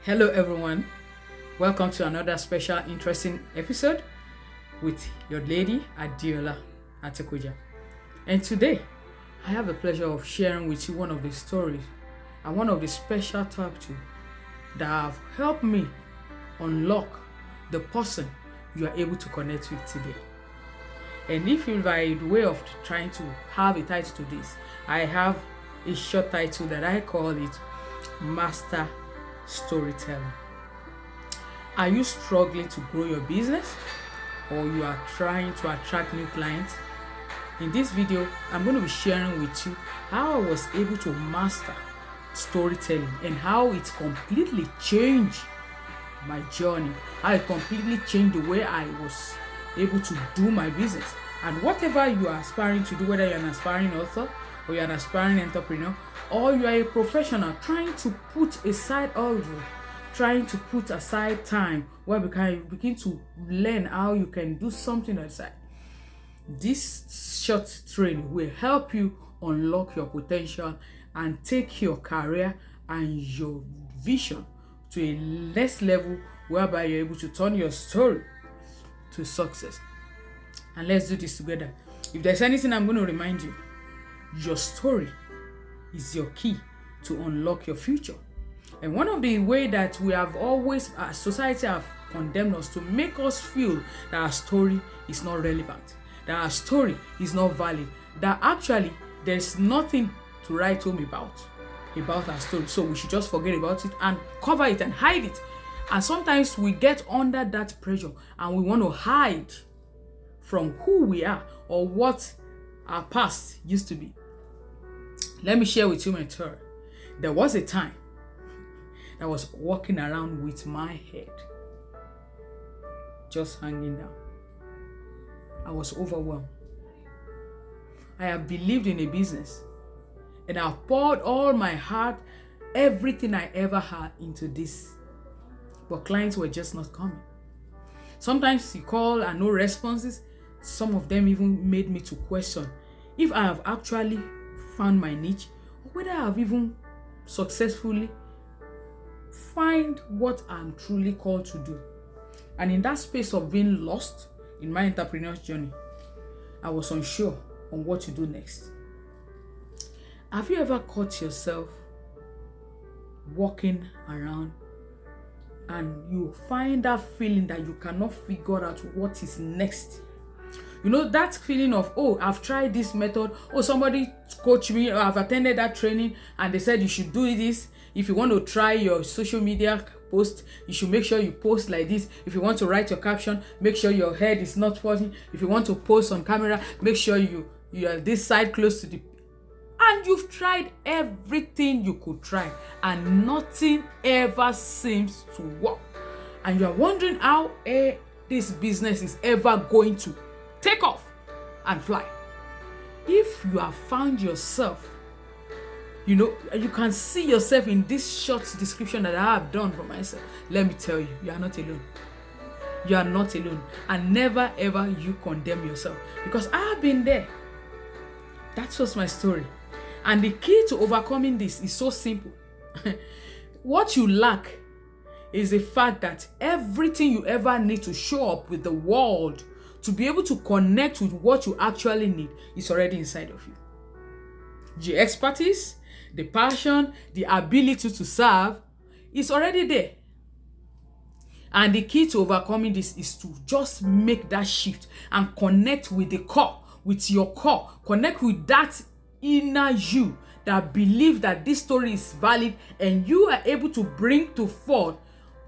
Hello everyone, welcome to another special interesting episode with your lady Adeola Atekoja. And today I have the pleasure of sharing with you one of the stories and one of the special topics that have helped me unlock the person you are able to connect with today. And if you by the way of trying to have a title to this, I have a short title that I call it Master Storytelling. Are you struggling to grow your business, or you are trying to attract new clients? In this video, I'm going to be sharing with you how I was able to master storytelling and how it completely changed my journey, how it completely changed the way I was able to do my business. And whatever you are aspiring to do, whether you're an aspiring author or you're an aspiring entrepreneur, or you are a professional trying to put aside trying to put aside time where you can begin to learn how you can do something aside, this short training will help you unlock your potential and take your career and your vision to a next level whereby you're able to turn your story to success. And let's do this together. If there's anything I'm going to remind you, your story is your key to unlock your future. And one of the way that we have always, as society have condemned us to make us feel that our story is not relevant, that our story is not valid, that actually there's nothing to write home about our story. So we should just forget about it and cover it and hide it. And sometimes we get under that pressure and we want to hide from who we are or what our past used to be. Let me share with you my story. There was a time I was walking around with my head just hanging down. I was overwhelmed. I have believed in a business and I poured all my heart, everything I ever had into this. But clients were just not coming. Sometimes you call and no responses. Some of them even made me to question if I have actually found my niche or whether I have even successfully find what I'm truly called to do. And in that space of being lost in my entrepreneurial journey, I was unsure on what to do next. Have you ever caught yourself walking around and you find that feeling that you cannot figure out what is next? You know, that feeling of, oh, I've tried this method. Oh, somebody coached me, or I've attended that training and they said you should do this. If you want to try your social media post, you should make sure you post like this. If you want to write your caption, make sure your head is not pointing. If you want to post on camera, make sure you are this side close to the... And you've tried everything you could try and nothing ever seems to work. And you are wondering how this business is ever going to take off and fly. If you have found yourself, you can see yourself in this short description that I have done for myself, let me tell you, you are not alone. You are not alone. And never ever you condemn yourself, because I have been there. That was my story. And the key to overcoming this is so simple. What you lack is the fact that everything you ever need to show up with the world, to be able to connect with what you actually need, is already inside of you. The expertise, the passion, the ability to serve is already there. And the key to overcoming this is to just make that shift and connect with the core, with your core. Connect with that inner you that believe that this story is valid, and you are able to bring to forth,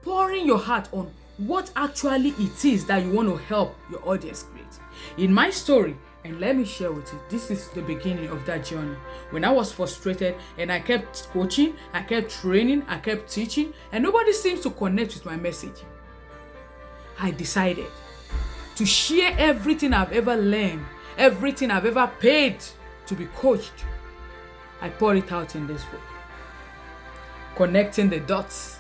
pouring your heart on what actually it is that you want to help your audience create. In my story, and let me share with you, this is the beginning of that journey. When I was frustrated and I kept coaching, I kept training, I kept teaching, and nobody seems to connect with my message, I decided to share everything I've ever learned, everything I've ever paid to be coached. I poured it out in this book, Connecting the Dots.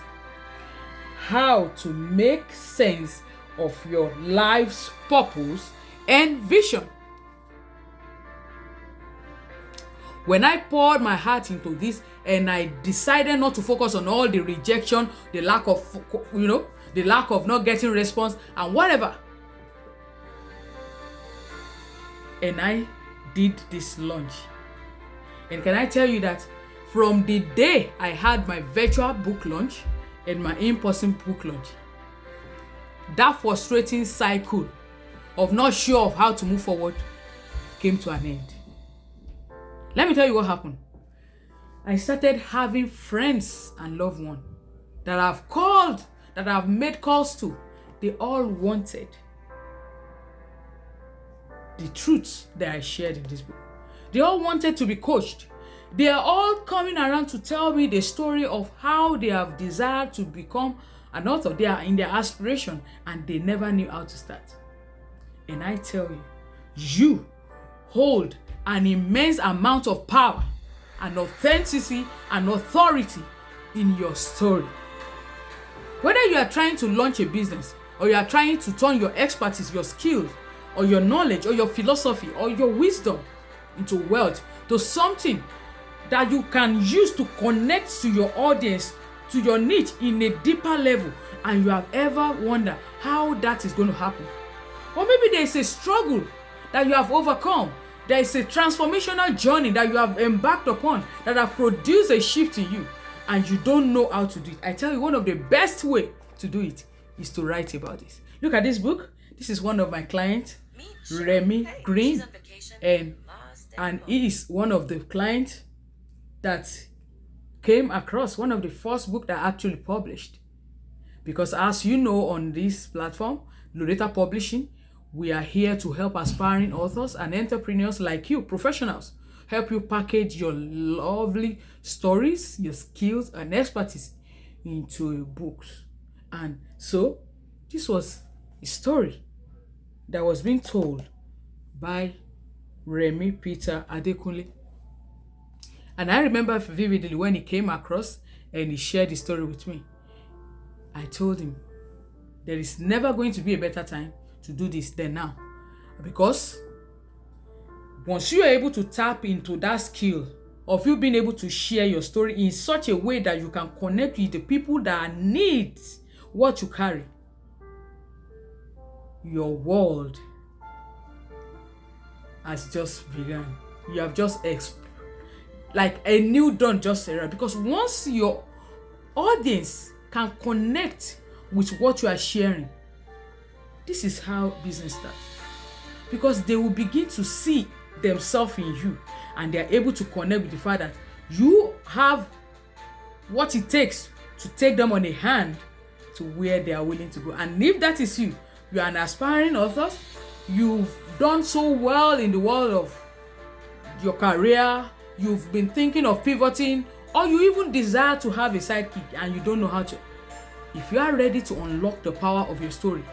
How to make sense of your life's purpose and vision. When I poured my heart into this and I decided not to focus on all the rejection, the lack of, the lack of not getting response and whatever, and I did this launch. And can I tell you that from the day I had my virtual book launch and my in-person book launch, that frustrating cycle of not sure of how to move forward came to an end. Let me tell you what happened. I started having friends and loved ones that I've called, that I've made calls to. They all wanted the truths that I shared in this book. They all wanted to be coached. They are all coming around to tell me the story of how they have desired to become an author. They are in their aspiration and they never knew how to start. And I tell you, you hold an immense amount of power and authenticity and authority in your story. Whether you are trying to launch a business or you are trying to turn your expertise, your skills, or your knowledge, or your philosophy, or your wisdom into wealth, to something that you can use to connect to your audience, to your niche in a deeper level, and you have ever wondered how that is going to happen. Or maybe there is a struggle that you have overcome. There is a transformational journey that you have embarked upon that have produced a shift in you, and you don't know how to do it. I tell you, one of the best way to do it is to write about this. Look at this book. This is one of my clients, Remy Green, and he is one of the clients that came across one of the first book that I actually published. Because as you know, on this platform, Loretta Publishing, we are here to help aspiring authors and entrepreneurs like you, professionals, help you package your lovely stories, your skills and expertise into books. And so this was a story that was being told by Remy Peter Adekunle. And I remember vividly when he came across and he shared the story with me. I told him, there is never going to be a better time to do this than now. Because once you are able to tap into that skill of you being able to share your story in such a way that you can connect with the people that need what you carry, your world has just begun. You have just like a new dawn just arrived. Because once your audience can connect with what you are sharing, this is how business starts. Because they will begin to see themselves in you, and they are able to connect with the fact that you have what it takes to take them on a hand to where they are willing to go. And if that is you, you are an aspiring author, you've done so well in the world of your career, you've been thinking of pivoting, or you even desire to have a sidekick and you don't know how to. If you are ready to unlock the power of your story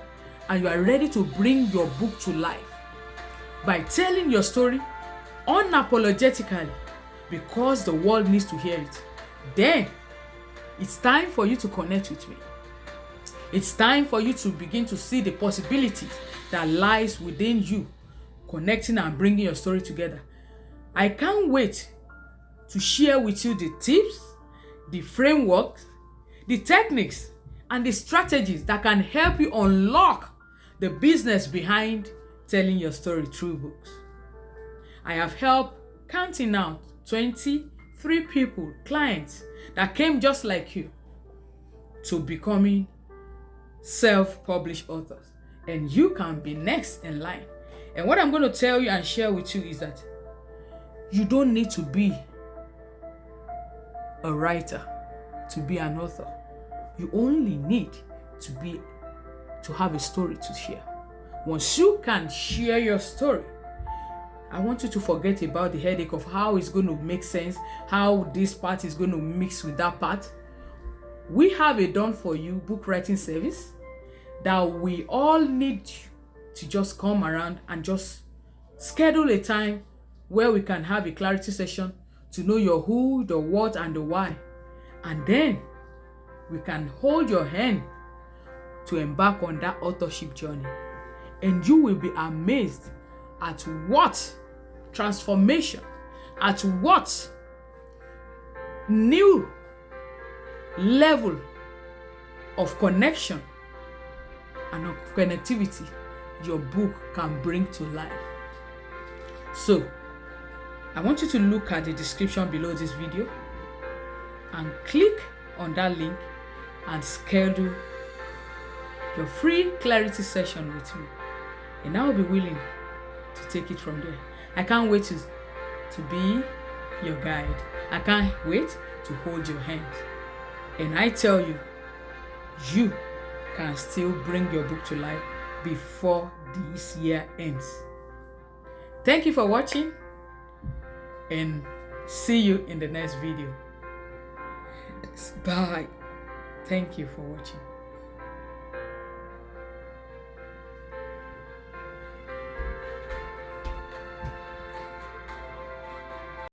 and you are ready to bring your book to life by telling your story unapologetically because the world needs to hear it, then it's time for you to connect with me. It's time for you to begin to see the possibilities that lies within you, connecting and bringing your story together. I can't wait to share with you the tips, the frameworks, the techniques, and the strategies that can help you unlock the business behind telling your story through books. I have helped, counting out, 23 people, clients that came just like you to becoming self-published authors. And you can be next in line. And what I'm going to tell you and share with you is that you don't need to be a writer to be an author. You only need to have a story to share. Once you can share your story, I want you to forget about the headache of how it's going to make sense, how this part is going to mix with that part. We have a done for you book writing service that we all need to just come around and just schedule a time where we can have a clarity session to know your who, the what, and the why. And then we can hold your hand to embark on that authorship journey. And you will be amazed at what transformation at what new level of connection and of connectivity your book can bring to life. So, I want you to look at the description below this video and click on that link and schedule your free clarity session with me. And I will be willing to take it from there. I can't wait to be your guide. I can't wait to hold your hand. And I tell you, you can still bring your book to life before this year ends. Thank you for watching, and see you in the next video. Bye. Thank you for watching.